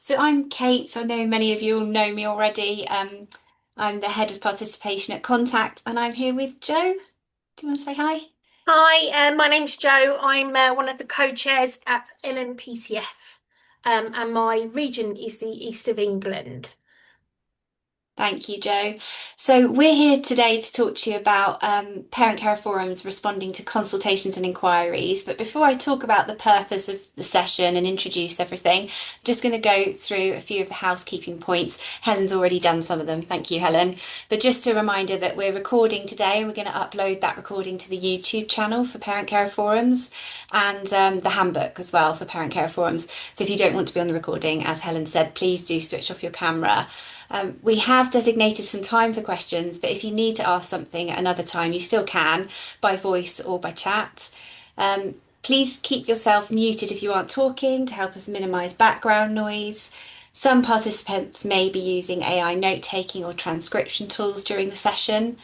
So I'm Kate. I know many of you all know me already. I'm the head of participation at Contact, and I'm here with Joe. Do you want to say hi? Hi, my name's Jo. I'm one of the co-chairs at NNPCF, and my region is the East of England. Thank you, Joe. So we're here today to talk to you about parent care forums responding to consultations and inquiries. But before I talk about the purpose of the session and introduce everything, I'm just going to go through a few of the housekeeping points. Helen's already done some of them. Thank you, Helen. But just a reminder that we're recording today and we're going to upload that recording to the YouTube channel for parent care forums and the handbook as well for parent care forums. So if you don't want to be on the recording, as Helen said, please do switch off your camera. We have designated some time for questions, but if you need to ask something at another time, you still can by voice or by chat. Please keep yourself muted if you aren't talking to help us minimise background noise. Some participants may be using AI note taking or transcription tools during the session.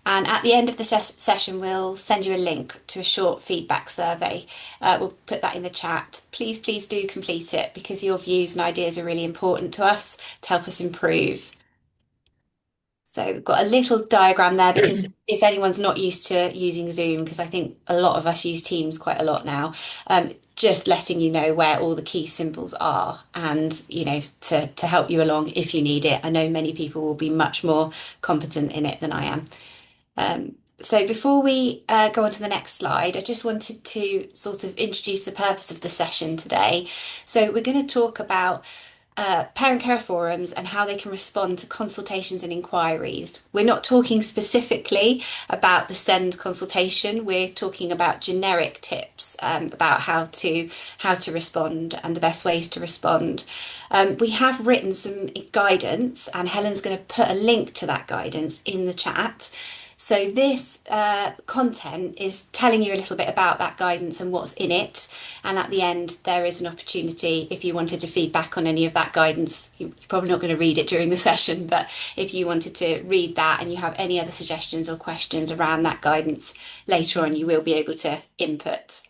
And at the end of the session, we'll send you a link to a short feedback survey. We'll put that in the chat. Please do complete it because your views and ideas are really important to us to help us improve. So we've got a little diagram there because if anyone's not used to using Zoom, because I think a lot of us use Teams quite a lot now, just letting you know where all the key symbols are and, to help you along if you need it. I know many people will be much more competent in it than I am. So before we go on to the next slide, I just wanted to sort of introduce the purpose of the session today. So we're going to talk about parent care forums and how they can respond to consultations and inquiries. We're not talking specifically about the SEND consultation. We're talking about generic tips about how to respond and the best ways to respond. We have written some guidance, and Helen's going to put a link to that guidance in the chat. So this content is telling you a little bit about that guidance and what's in it. And at the end, there is an opportunity if you wanted to feedback on any of that guidance. You're probably not going to read it during the session, but if you wanted to read that and you have any other suggestions or questions around that guidance later on, you will be able to input.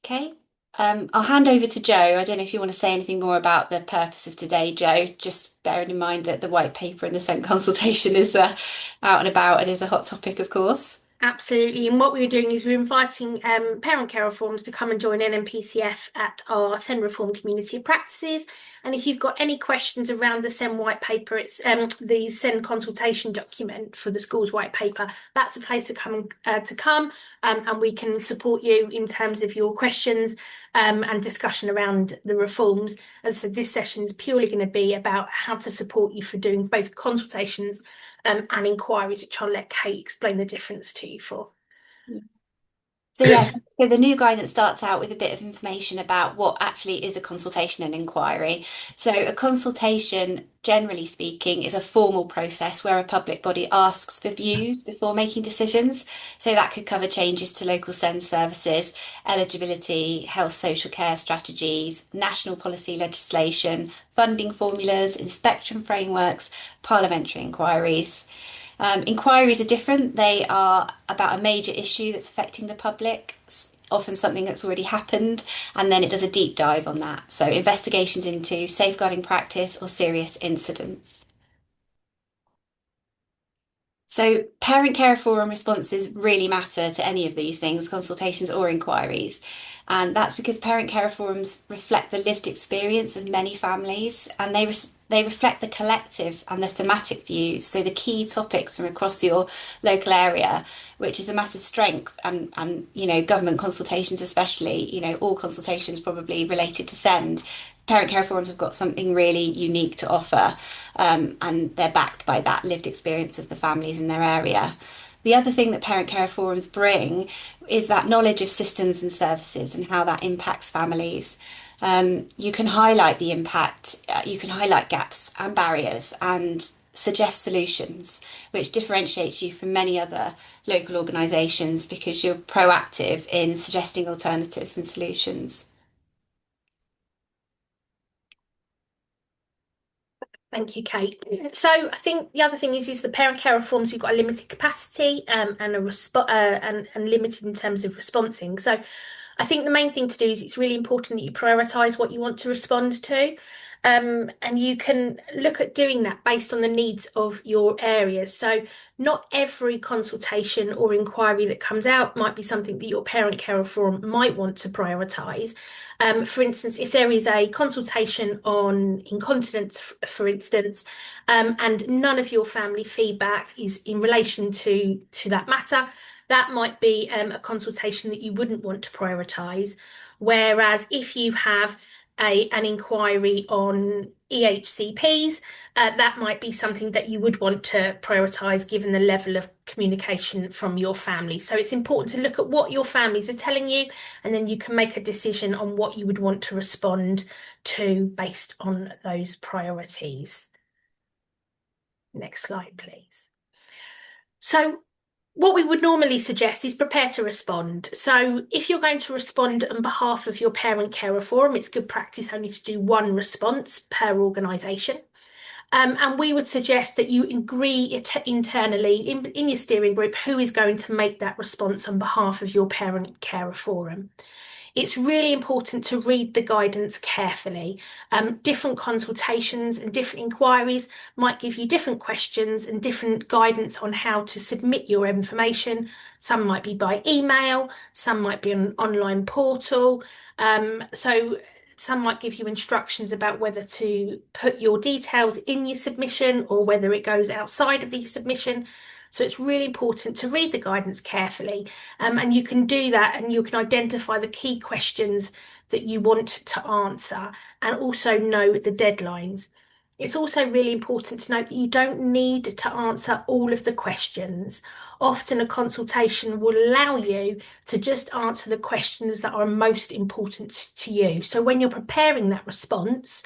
Okay. I'll hand over to Joe. I don't know if you want to say anything more about the purpose of today, Joe, just bearing in mind that the white paper and the SENT consultation is out and about and is a hot topic, of course. Absolutely. And what we were doing is we were inviting parent care reforms to come and join NMPCF at our SEN Reform Community of Practices. And if you've got any questions around the SEN white paper, it's the SEN consultation document for the school's white paper. That's the place to come, and we can support you in terms of your questions and discussion around the reforms. As I said, this session is purely going to be about how to support you for doing both consultations and inquiries, which I'll let Kate explain the difference to you for. So yes, so the new guidance starts out with a bit of information about what actually is a consultation and inquiry. So a consultation, generally speaking, is a formal process where a public body asks for views before making decisions. So that could cover changes to local SEND services, eligibility, health social care strategies, national policy legislation, funding formulas, inspection frameworks, parliamentary inquiries. Inquiries are different. They are about a major issue that's affecting the public, often something that's already happened, and then it does a deep dive on that. So investigations into safeguarding practice or serious incidents. So parent care forum responses really matter to any of these things, consultations or inquiries. And that's because parent care forums reflect the lived experience of many families and they reflect the collective and the thematic views, so the key topics from across your local area, which is a massive strength. And government consultations especially, all consultations probably related to SEND. Parent care forums have got something really unique to offer, and they're backed by that lived experience of the families in their area. The other thing that parent care forums bring is that knowledge of systems and services and how that impacts families. You can highlight the impact, you can highlight gaps and barriers and suggest solutions, which differentiates you from many other local organisations because you're proactive in suggesting alternatives and solutions. Thank you, Kate. So I think the other thing is the parent care reforms. We've got a limited capacity and a and limited in terms of responsing. So I think the main thing to do is it's really important that you prioritise what you want to respond to. And you can look at doing that based on the needs of your area. So, not every consultation or inquiry that comes out might be something that your parent carer forum might want to prioritise. For instance, if there is a consultation on incontinence, for instance, and none of your family feedback is in relation to that matter, that might be a consultation that you wouldn't want to prioritise. Whereas if you have an inquiry on EHCPs, that might be something that you would want to prioritise given the level of communication from your family. So it's important to look at what your families are telling you, and then you can make a decision on what you would want to respond to based on those priorities. Next slide, please. So what we would normally suggest is prepare to respond. So if you're going to respond on behalf of your parent carer forum, it's good practice only to do one response per organisation. And we would suggest that you agree internally in your steering group who is going to make that response on behalf of your parent carer forum. It's really important to read the guidance carefully. Different consultations and different inquiries might give you different questions and different guidance on how to submit your information. Some might be by email, some might be on an online portal. So some might give you instructions about whether to put your details in your submission or whether it goes outside of the submission. So it's really important to read the guidance carefully, and you can do that and you can identify the key questions that you want to answer and also know the deadlines. It's also really important to note that you don't need to answer all of the questions. Often a consultation will allow you to just answer the questions that are most important to you. So when you're preparing that response,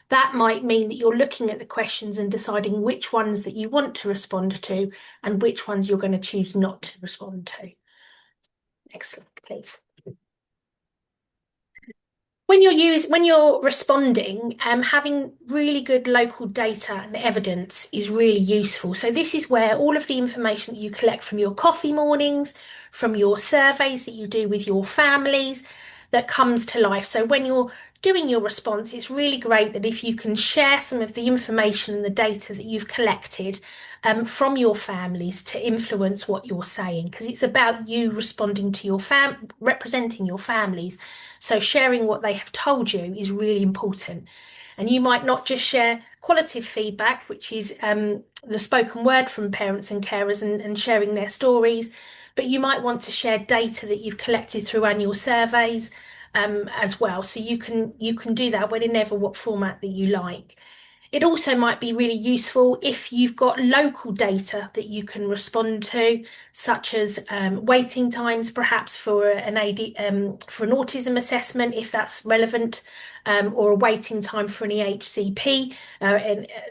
that might mean that you're looking at the questions and deciding which ones that you want to respond to and which ones you're going to choose not to respond to. Next slide, please. When you're responding, having really good local data and evidence is really useful. So this is where all of the information that you collect from your coffee mornings, from your surveys that you do with your families, that comes to life. So when you're doing your response, it's really great that if you can share some of the information and the data that you've collected from your families to influence what you're saying, because it's about you responding to representing your families. So sharing what they have told you is really important. And you might not just share qualitative feedback, which is the spoken word from parents and carers and sharing their stories, but you might want to share data that you've collected through annual surveys as well. So you can do that whenever what format that you like. It also might be really useful if you've got local data that you can respond to, such as waiting times, perhaps for for an autism assessment, if that's relevant, or a waiting time for an EHCP,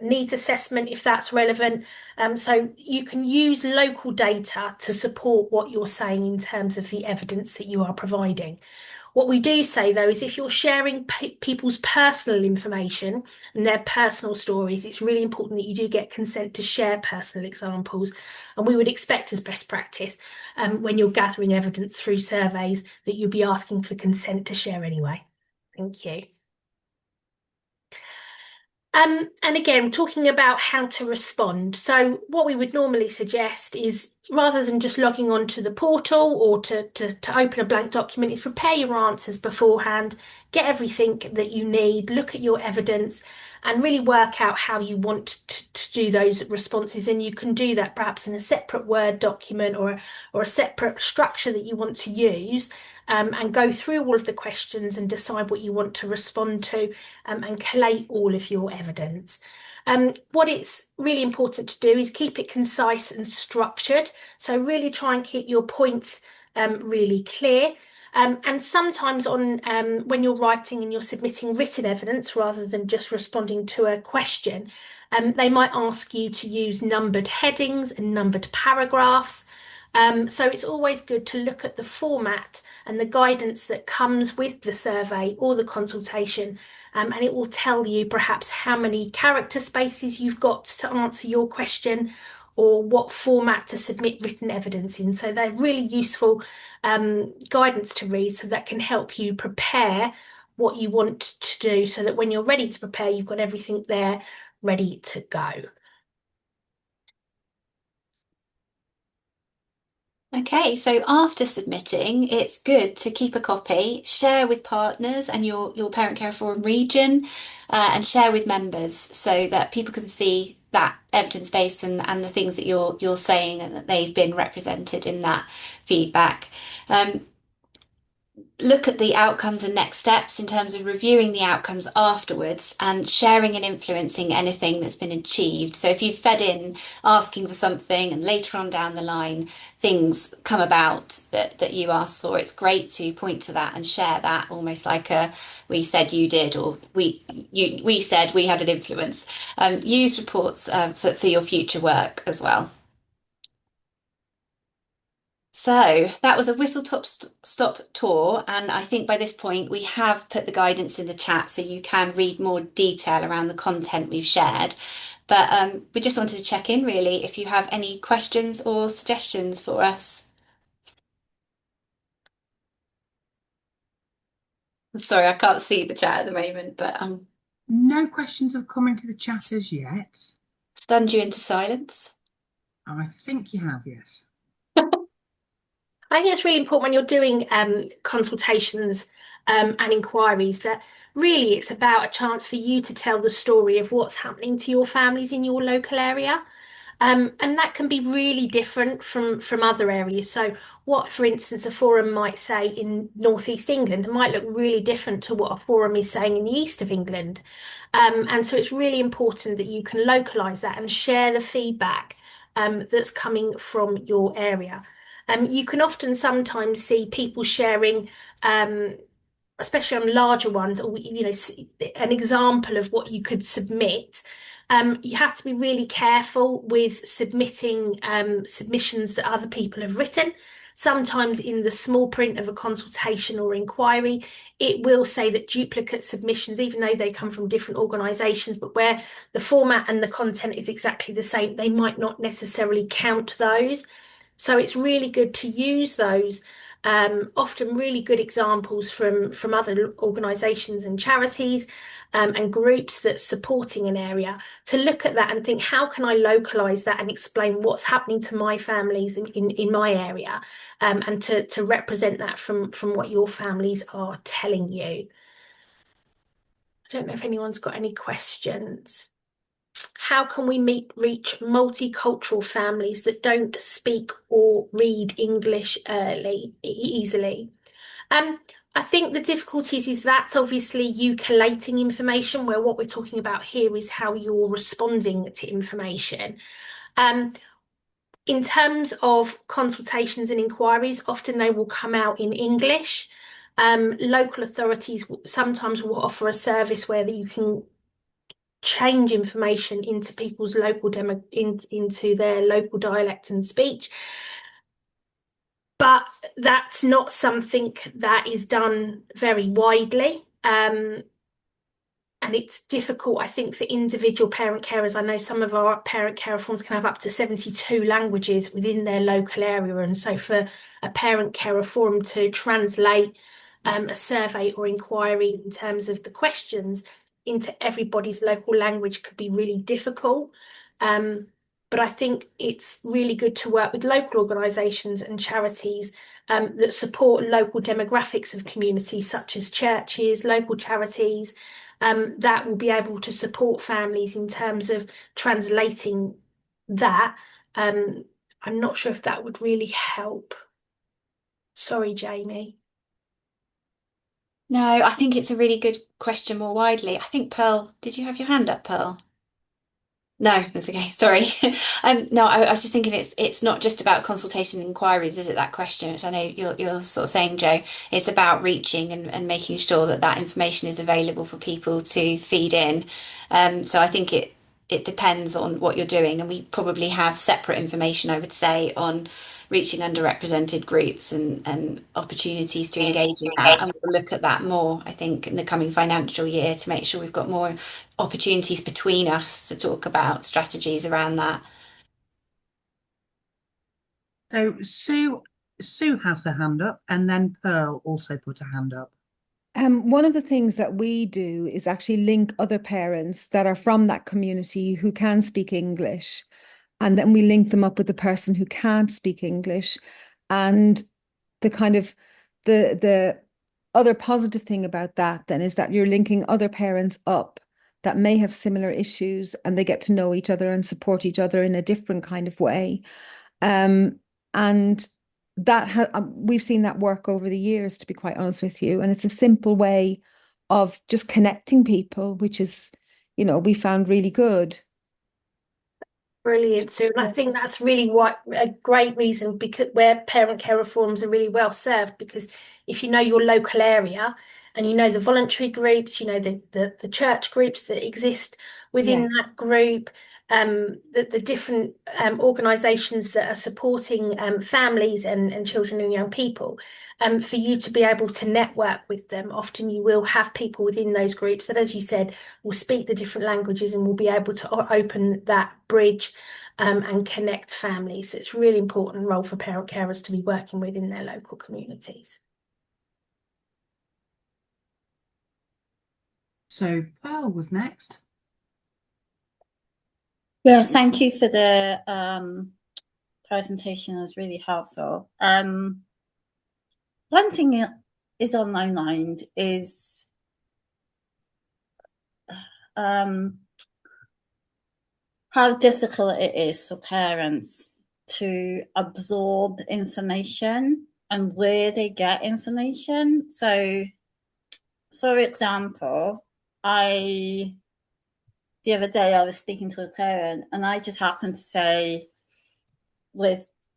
needs assessment, if that's relevant. So you can use local data to support what you're saying in terms of the evidence that you are providing. What we do say though is if you're sharing people's personal information and their personal stories, it's really important that you do get consent to share personal examples. And we would expect as best practice when you're gathering evidence through surveys that you'll be asking for consent to share anyway. Thank you. And again, talking about how to respond. So what we would normally suggest is rather than just logging onto the portal or to open a blank document, is prepare your answers beforehand, get everything that you need, look at your evidence and really work out how you want to do those responses. And you can do that perhaps in a separate Word document or a separate structure that you want to use. And go through all of the questions and decide what you want to respond to and collate all of your evidence. What it's really important to do is keep it concise and structured. So really try and keep your points really clear. And sometimes when you're writing and you're submitting written evidence rather than just responding to a question, they might ask you to use numbered headings and numbered paragraphs. So it's always good to look at the format and the guidance that comes with the survey or the consultation, and it will tell you perhaps how many character spaces you've got to answer your question, or what format to submit written evidence in. So they're really useful guidance to read, so that can help you prepare what you want to do, so that when you're ready to prepare, you've got everything there ready to go. Okay, so after submitting, it's good to keep a copy, share with partners and your parent care forum region, and share with members so that people can see that evidence base and the things that you're saying and that they've been represented in that feedback. Look at the outcomes and next steps in terms of reviewing the outcomes afterwards and sharing and influencing anything that's been achieved. So if you've fed in asking for something and later on down the line things come about that you asked for, it's great to point to that and share that almost like a we said you did or we said we had an influence. Use reports for your future work as well. So that was a stop tour, and I think by this point we have put the guidance in the chat so you can read more detail around the content we've shared. But we just wanted to check in really if you have any questions or suggestions for us. I'm sorry, I can't see the chat at the moment, but I'm No questions have come into the chat as yet. stunned you into silence. I think you have, yes. I think it's really important when you're doing consultations and inquiries that really it's about a chance for you to tell the story of what's happening to your families in your local area. And that can be really different from other areas. So what, for instance, a forum might say in North East England might look really different to what a forum is saying in the east of England. And so it's really important that you can localise that and share the feedback that's coming from your area. You can often sometimes see people sharing, especially on larger ones, or an example of what you could submit. You have to be really careful with submitting submissions that other people have written. Sometimes in the small print of a consultation or inquiry, it will say that duplicate submissions, even though they come from different organisations, but where the format and the content is exactly the same, they might not necessarily count those. So it's really good to use those, often really good examples from other organisations and charities, and groups that's supporting an area, to look at that and think, how can I localise that and explain what's happening to my families in my area, and to represent that from what your families are telling you. I don't know if anyone's got any questions. How can we reach multicultural families that don't speak or read English easily? Um, I think the difficulties is that obviously you collating information, where what we're talking about here is how you're responding to information. Um, in terms of consultations and inquiries, often they will come out in English. Local authorities sometimes will offer a service where you can change information into people's local into their local dialect and speech. But that's not something that is done very widely. And it's difficult, I think, for individual parent carers. I know some of our parent carer forms can have up to 72 languages within their local area. And so for a parent carer forum to translate a survey or inquiry in terms of the questions into everybody's local language could be really difficult. But I think it's really good to work with local organisations and charities that support local demographics of communities, such as churches, local charities, that will be able to support families in terms of translating that. I'm not sure if that would really help. Sorry, Jamie. No, I think it's a really good question more widely. I think Pearl, did you have your hand up, Pearl? No, that's okay. Sorry. No, I was just thinking it's not just about consultation inquiries, is it, that question, which I know you're sort of saying, Joe. It's about reaching and making sure that that information is available for people to feed in. So I think it depends on what you're doing, and we probably have separate information, I would say, on reaching underrepresented groups and opportunities to engage in that. And we'll look at that more, I think, in the coming financial year to make sure we've got more opportunities between us to talk about strategies around that. So Sue has her hand up, and then Pearl also put her hand up. One of the things that we do is actually link other parents that are from that community who can speak English. And then we link them up with the person who can't speak English. And the kind of the other positive thing about that then is that you're linking other parents up that may have similar issues and they get to know each other and support each other in a different kind of way. And that we've seen that work over the years, to be quite honest with you. And it's a simple way of just connecting people, which is, we found really good. Brilliant, Sue. And I think that's really what a great reason because where parent care reforms are really well served because if you know your local area and you know the voluntary groups, you know the church groups that exist within Yeah. that group, the different organisations that are supporting families and children and young people, for you to be able to network with them. Often you will have people within those groups that, as you said, will speak the different languages and will be able to open that bridge and connect families. So it's a really important role for parent carers to be working within their local communities. So Pearl was next. Yeah, thank you for the presentation. It was really helpful. One thing that is on my mind is how difficult it is for parents to absorb information and where they get information. So, for example, the other day I was speaking to a parent and I just happened to say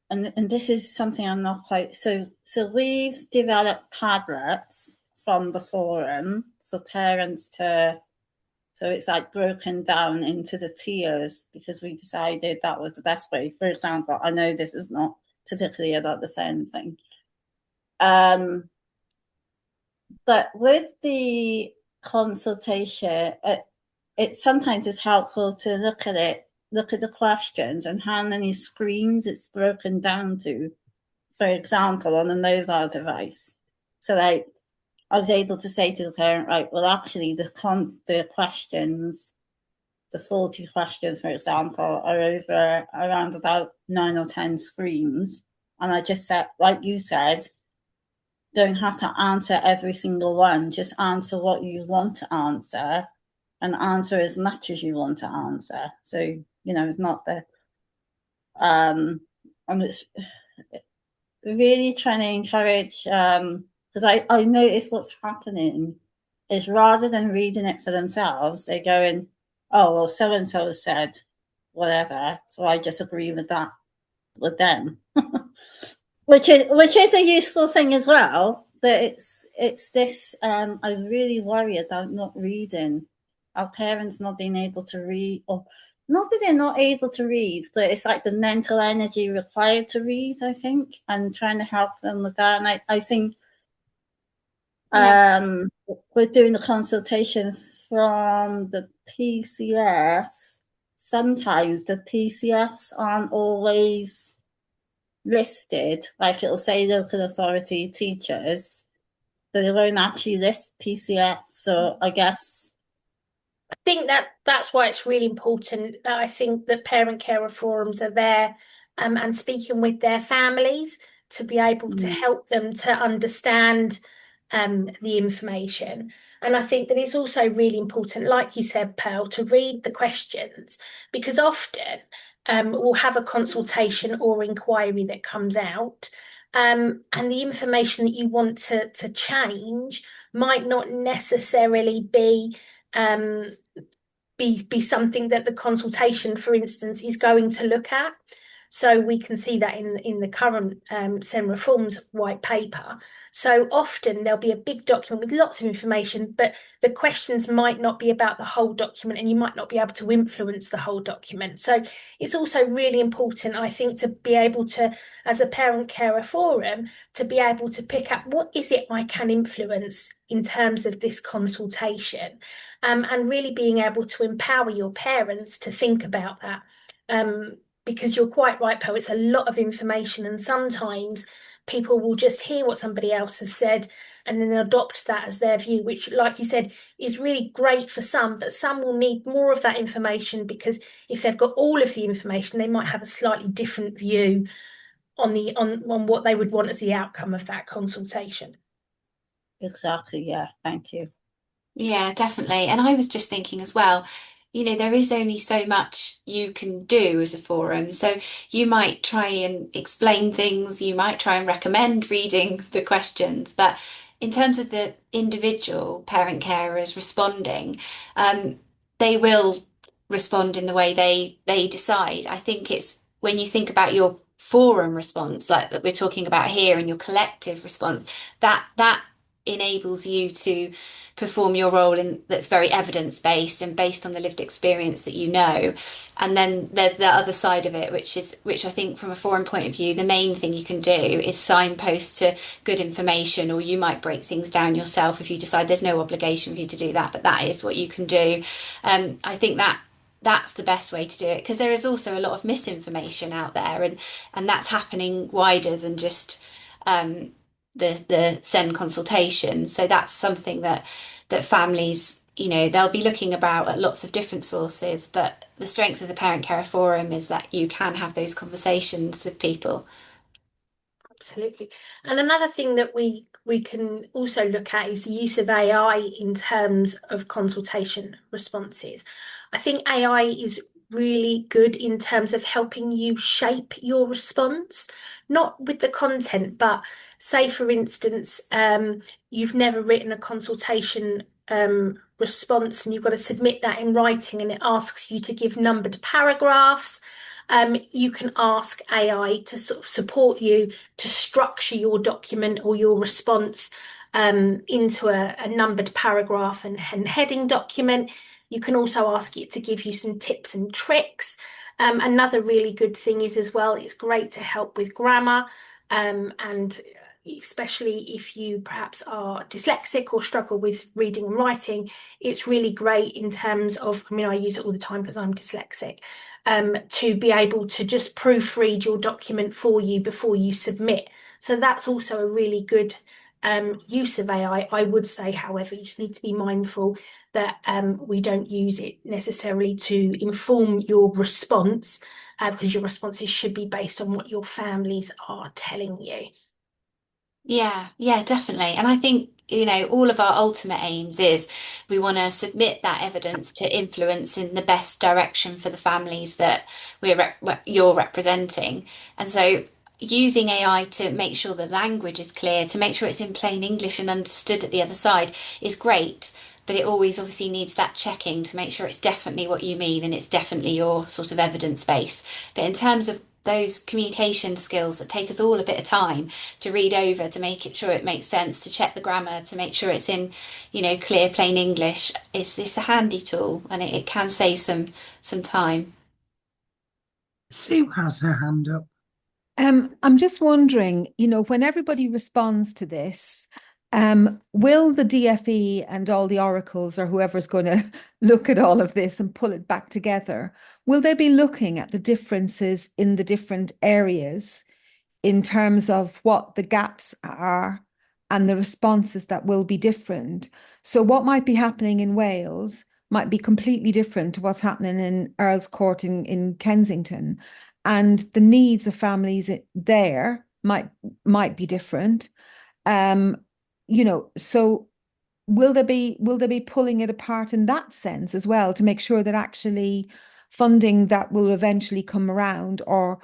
and this is something I'm not quite so we've developed Padlets from the forum for parents to so it's like broken down into the tiers because we decided that was the best way. For example, I know this is not particularly about the same thing. But with the consultation, it sometimes is helpful to look at the questions and how many screens it's broken down to, for example, on a mobile device. So like I was able to say to the parent, right, well, actually the questions, the 40 questions, for example, are over around about 9 or 10 screens. And I just said, like you said, don't have to answer every single one, just answer what you want to answer and answer as much as you want to answer. So, it's not the I'm just really trying to encourage because I notice what's happening is rather than reading it for themselves, they're going, oh well, so and so said whatever, so I just agree with that with them. which is a useful thing as well. But it's this I really worry about not reading. Our parents not being able to read, or not that they're not able to read, but it's like the mental energy required to read, I think, and trying to help them with that. And I think we're doing the consultations from the PCF. Sometimes the PCFs aren't always listed, like it'll say local authority teachers, but it won't actually list PCF. So I guess I think that's why it's really important. I think that parent carer forums are there and speaking with their families to be able to help them to understand the information. And I think that it's also really important, like you said, Pearl, to read the questions because often we'll have a consultation or inquiry that comes out. And the information that you want to change might not necessarily be something that the consultation, for instance, is going to look at. So we can see that in the current SEN Reforms white paper. So often there'll be a big document with lots of information, but the questions might not be about the whole document and you might not be able to influence the whole document. So it's also really important, I think, to be able to, as a parent carer forum, to be able to pick up what is it I can influence in terms of this consultation, and really being able to empower your parents to think about that. because you're quite right, Pearl, it's a lot of information, and sometimes people will just hear what somebody else has said and then adopt that as their view, which, like you said, is really great for some, but some will need more of that information, because if they've got all of the information, they might have a slightly different view on what they would want as the outcome of that consultation. Exactly. Yeah. Thank you. Yeah, definitely. And I was just thinking as well, there is only so much you can do as a forum. So you might try and explain things, you might try and recommend reading the questions, but in terms of the individual parent carers responding, um, they will respond in the way they decide. I think it's when you think about your forum response, like that we're talking about here, and your collective response, that enables you to perform your role in that's very evidence-based and based on the lived experience that you know. And then there's the other side of it, which I think from a foreign point of view, the main thing you can do is signpost to good information, or you might break things down yourself if you decide there's no obligation for you to do that, but that is what you can do. I think that's the best way to do it, because there is also a lot of misinformation out there, and that's happening wider than just the SEN consultation. So that's something that families, they'll be looking about at lots of different sources, but the strength of the Parent Care Forum is that you can have those conversations with people. Absolutely. And another thing that we can also look at is the use of AI in terms of consultation responses. I think AI is really good in terms of helping you shape your response, not with the content, but say, for instance, you've never written a consultation response, and you've got to submit that in writing, and it asks you to give numbered paragraphs. You can ask AI to sort of support you to structure your document or your response into a numbered paragraph and heading document. You can also ask it to give you some tips and tricks. Another really good thing is, as well, it's great to help with grammar, and especially if you perhaps are dyslexic or struggle with reading and writing, it's really great in terms of, I mean, I use it all the time because I'm dyslexic, to be able to just proofread your document for you before you submit. So that's also a really good use of AI. I would say, however, you just need to be mindful that we don't use it necessarily to inform your response, because your responses should be based on what your families are telling you. Yeah, definitely. And I think, all of our ultimate aims is we want to submit that evidence to influence in the best direction for the families that you're representing. And so using AI to make sure the language is clear, to make sure it's in plain English and understood at the other side is great. But it always obviously needs that checking to make sure it's definitely what you mean and it's definitely your sort of evidence base. But in terms of those communication skills that take us all a bit of time to read over, to make it sure it makes sense, to check the grammar, to make sure it's in, clear, plain English, it's a handy tool, and it can save some time. Sue has her hand up. I'm just wondering, when everybody responds to this, will the DFE and all the oracles, or whoever's going to look at all of this and pull it back together, will they be looking at the differences in the different areas in terms of what the gaps are and the responses that will be different? So what might be happening in Wales might be completely different to what's happening in Earl's Court in Kensington. And the needs of families there might be different. So will they be pulling it apart in that sense as well, to make sure that actually funding that will eventually come around, or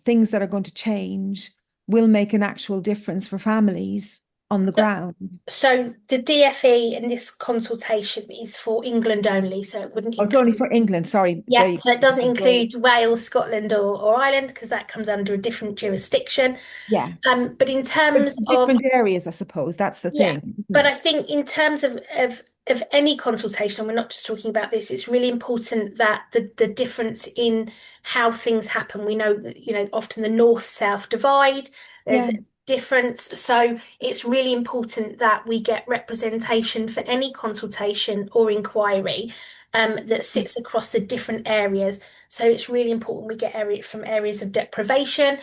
things that are going to change, will make an actual difference for families on the ground? So the DFE and this consultation is for England only, so it wouldn't Oh, it's only include. for England, sorry. Yeah, so it doesn't include Wales, Scotland, or Ireland, because that comes under a different jurisdiction. Yeah. But in But terms it's of, different areas, I suppose. That's the yeah, thing, isn't but it? I think in terms of any consultation, we're not just talking about this, it's really important that the difference in how things happen. We know that, often the north-south divide, there's Yeah. a difference. So it's really important that we get representation for any consultation or inquiry. that sits across the different areas. So it's really important we get from areas of deprivation,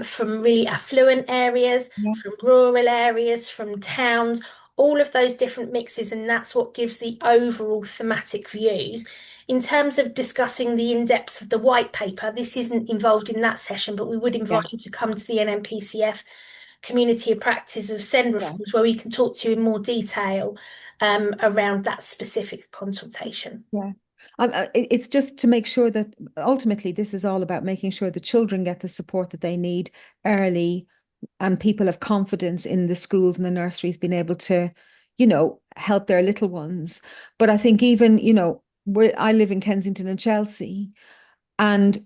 from really affluent areas, Yeah. from rural areas, from towns, all of those different mixes, and that's what gives the overall thematic views. In terms of discussing the in-depth of the white paper, this isn't involved in that session, but we would Yeah. invite you to come to the NMPCF Community of Practice of SEND Yeah. Reforms, where we can talk to you in more detail around that specific consultation. Yeah. It's just to make sure that ultimately this is all about making sure the children get the support that they need early, and people have confidence in the schools and the nurseries being able to, help their little ones. But I think even, I live in Kensington and Chelsea, and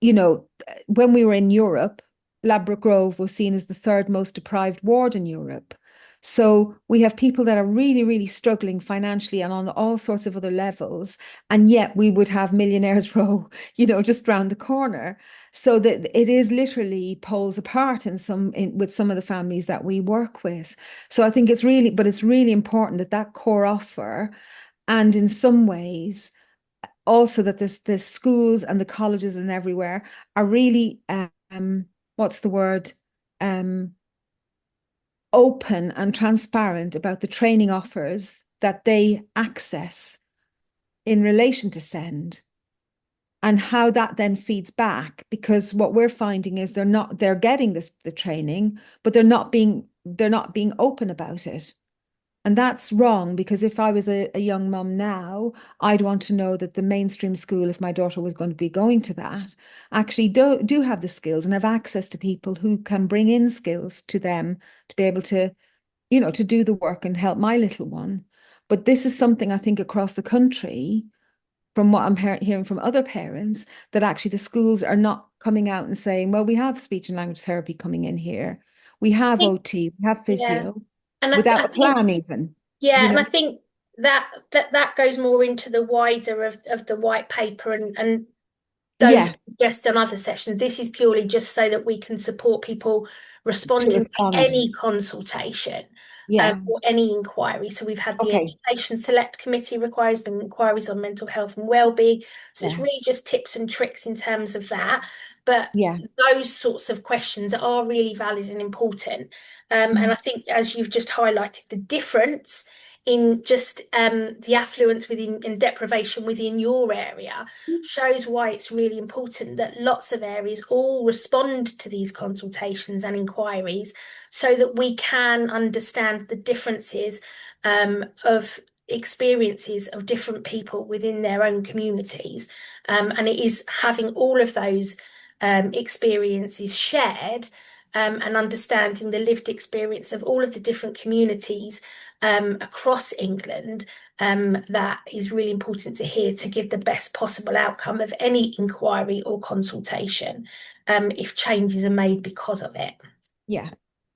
when we were in Europe, Ladbroke Grove was seen as the third most deprived ward in Europe. So we have people that are really, really struggling financially and on all sorts of other levels. And yet we would have Millionaires Row, just round the corner. So that it is literally poles apart with some of the families that we work with. So I think it's really important that that core offer, and in some ways, also that the schools and the colleges and everywhere are really what's the word, um open and transparent about the training offers that they access in relation to SEND, and how that then feeds back, because what we're finding is they're getting the training, but they're not being open about it. And that's wrong, because if I was a young mum now, I'd want to know that the mainstream school, if my daughter was going to be going to that, actually do have the skills and have access to people who can bring in skills to them to be able to, to do the work and help my little one. But this is something I think across the country, from what I'm hearing from other parents, that actually the schools are not coming out and saying, well, we have speech and language therapy coming in here. We have OT, we have Yeah, physio, and I without a think plan even, yeah, you and know? I think that goes more into the wider of the white paper and those Yeah, just on other sessions. This is purely just so that we can support people to responding to respond. any consultation Yeah. or any inquiry. So we've had the Okay. Education Select Committee requires been inquiries on mental health and wellbeing. So it's Yeah. really just tips and tricks in terms of that. But Yeah. those sorts of questions are really valid and important. And I think, as you've just highlighted, the difference in just the affluence within and deprivation within your area shows why it's really important that lots of areas all respond to these consultations and inquiries, so that we can understand the differences of experiences of different people within their own communities. And it is having all of those experiences shared, and understanding the lived experience of all of the different communities across England, that is really important to hear, to give the best possible outcome of any inquiry or consultation, if changes are made because of it. Yeah.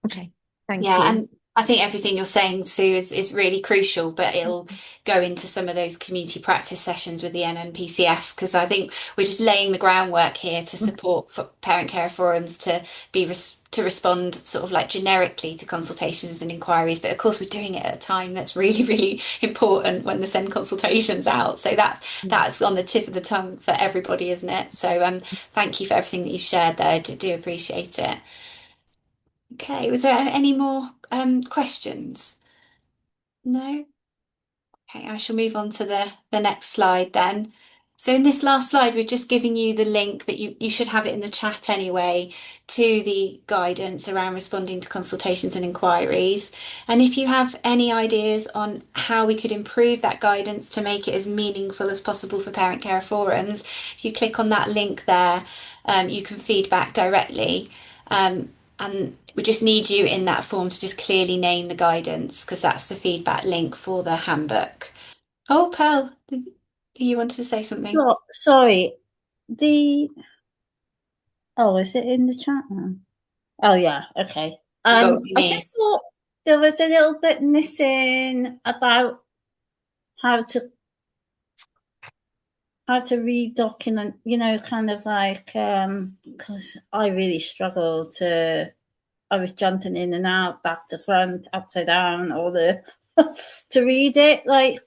Okay. Thank Yeah, you. and I think everything you're saying, Sue, is really crucial, but it'll go into some of those community practice sessions with the NNPCF, because I think we're just laying the groundwork here to support for parent care forums to to respond sort of like generically to consultations and inquiries. But of course, we're doing it at a time that's really, really important when the send consultation's out. So that's on the tip of the tongue for everybody, isn't it? So thank you for everything that you've shared there. Do appreciate it. Okay, was there any more questions? No? Okay, I shall move on to the next slide then. So in this last slide, we're just giving you the link, but you should have it in the chat anyway, to the guidance around responding to consultations and inquiries. And if you have any ideas on how we could improve that guidance to make it as meaningful as possible for parent care forums, if you click on that link there, you can feedback directly. And we just need you in that form to just clearly name the guidance, because that's the feedback link for the handbook. Oh, Pearl, you wanted to say something? So sorry, the is it in the chat now? Oh yeah, okay. You got what you I need. just thought there was a little bit missing about how to read document, kind of like because I really struggle to. I was jumping in and out, back to front, upside down, all the to read it. Like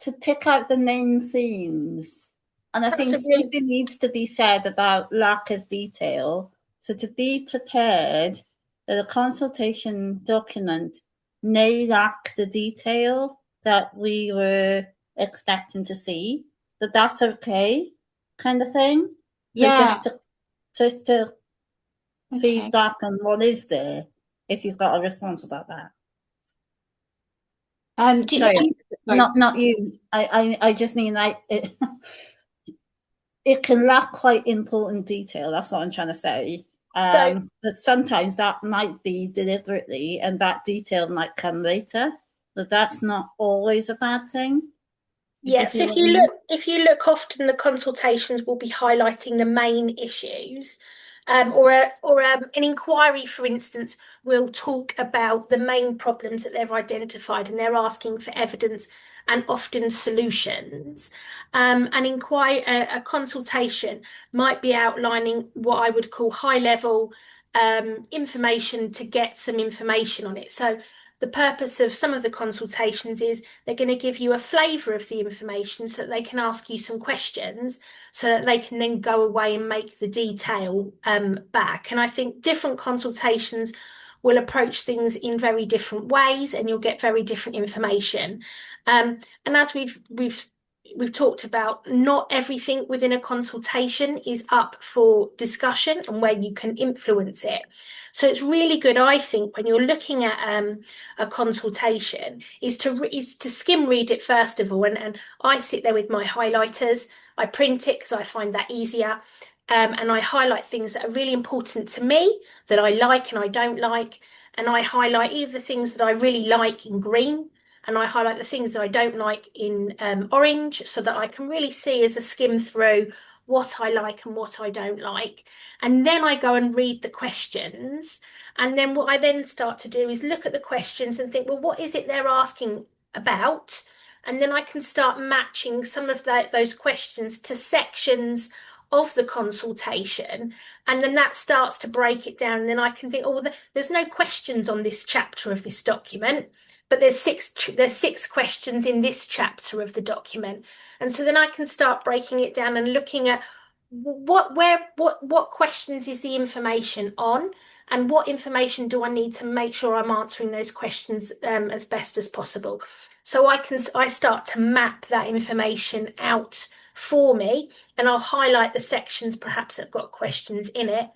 to pick out the main themes. And I That's think a really something needs to be said about lack of detail. So to be prepared that a consultation document may lack the detail that we were expecting to see, that that's okay, kind of thing. So Yeah. just to Okay. feedback on what is there, if you've got a response about that. Sorry, Sorry. not you. I just mean it can lack quite important detail. That's what I'm trying to say. so. But sometimes that might be deliberately, and that detail might come later. But that's not always a bad thing. If you Yeah, so see what I mean. if you look, often the consultations will be highlighting the main issues, an inquiry, for instance, will talk about the main problems that they've identified, and they're asking for evidence and often solutions. A consultation might be outlining what I would call high level information to get some information on it. So the purpose of some of the consultations is they're going to give you a flavour of the information so that they can ask you some questions so that they can then go away and make the detail back. And I think different consultations will approach things in very different ways and you'll get very different information. And as we've talked about, not everything within a consultation is up for discussion and where you can influence it. So it's really good, I think, when you're looking at a consultation, is to skim read it first of all. And I sit there with my highlighters. I print it because I find that easier. And I highlight things that are really important to me, that I like and I don't like. And I highlight either the things that I really like in green, and I highlight the things that I don't like in orange, so that I can really see as a skim through what I like and what I don't like. And then I go and read the questions. And then what I then start to do is look at the questions and think, well, what is it they're asking about? And then I can start matching some of those questions to sections of the consultation. And then that starts to break it down. And then I can think, oh, well, there's no questions on this chapter of this document, but there's six questions in this chapter of the document. And so then I can start breaking it down and looking at what questions is the information on, and what information do I need to make sure I'm answering those questions as best as possible. So I start to map that information out for me, and I'll highlight the sections perhaps that have got questions in it.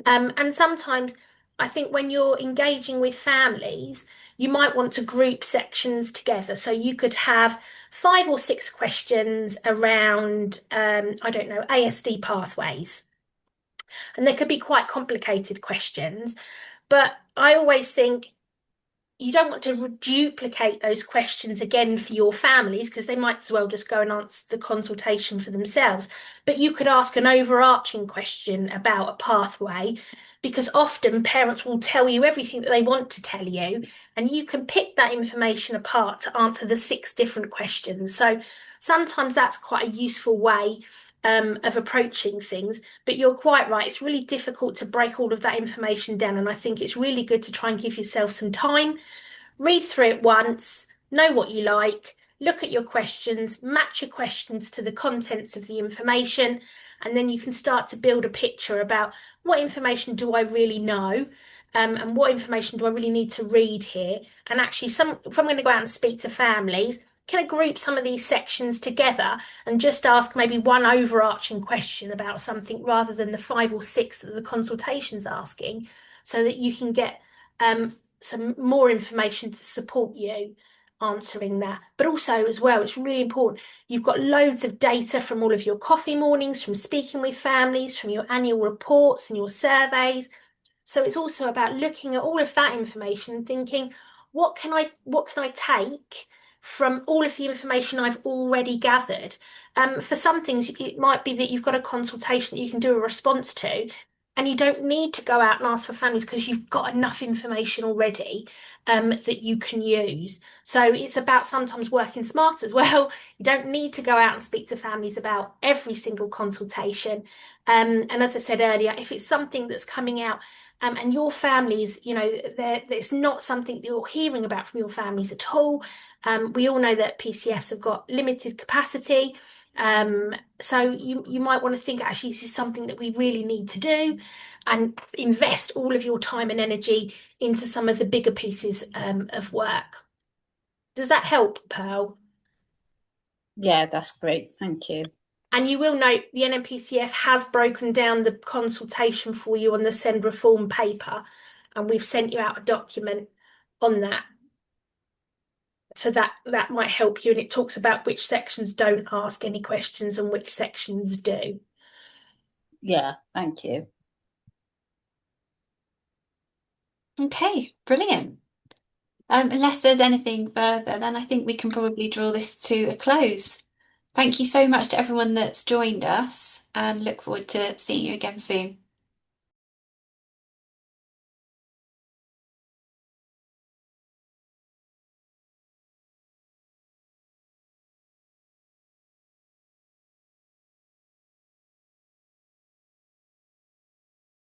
And sometimes I think when you're engaging with families, you might want to group sections together. So you could have 5 or 6 questions around, I don't know, ASD pathways. And they could be quite complicated questions. But I always think you don't want to duplicate those questions again for your families, because they might as well just go and answer the consultation for themselves. But you could ask an overarching question about a pathway, because often parents will tell you everything that they want to tell you, and you can pick that information apart to answer the 6 different questions. So sometimes that's quite a useful way of approaching things. But you're quite right, it's really difficult to break all of that information down. And I think it's really good to try and give yourself some time, read through it once, know what you like, look at your questions, match your questions to the contents of the information, and then you can start to build a picture about what information do I really know, and what information do I really need to read here. And actually, if I'm going to go out and speak to families, can I group some of these sections together and just ask maybe one overarching question about something rather than the 5 or 6 that the consultation's asking, so that you can get some more information to support you answering that. But also, as well, it's really important, you've got loads of data from all of your coffee mornings, from speaking with families, from your annual reports and your surveys. So it's also about looking at all of that information and thinking, what can I take from all of the information I've already gathered? For some things, it might be that you've got a consultation that you can do a response to, and you don't need to go out and ask for families because you've got enough information already that you can use. So it's about sometimes working smart as well. You don't need to go out and speak to families about every single consultation. And as I said earlier, if it's something that's coming out and your families, it's not something that you're hearing about from your families at all. We all know that PCFs have got limited capacity. So you might want to think, actually, this is something that we really need to do, and invest all of your time and energy into some of the bigger pieces of work. Does that help, Pearl? Yeah, that's great. Thank you. And you will note the NMPCF has broken down the consultation for you on the Send Reform paper, and we've sent you out a document on that. So that might help you, and it talks about which sections don't ask any questions and which sections do. Yeah, thank you. Okay, brilliant. Unless there's anything further, then I think we can probably draw this to a close. Thank you so much to everyone that's joined us, and look forward to seeing you again soon.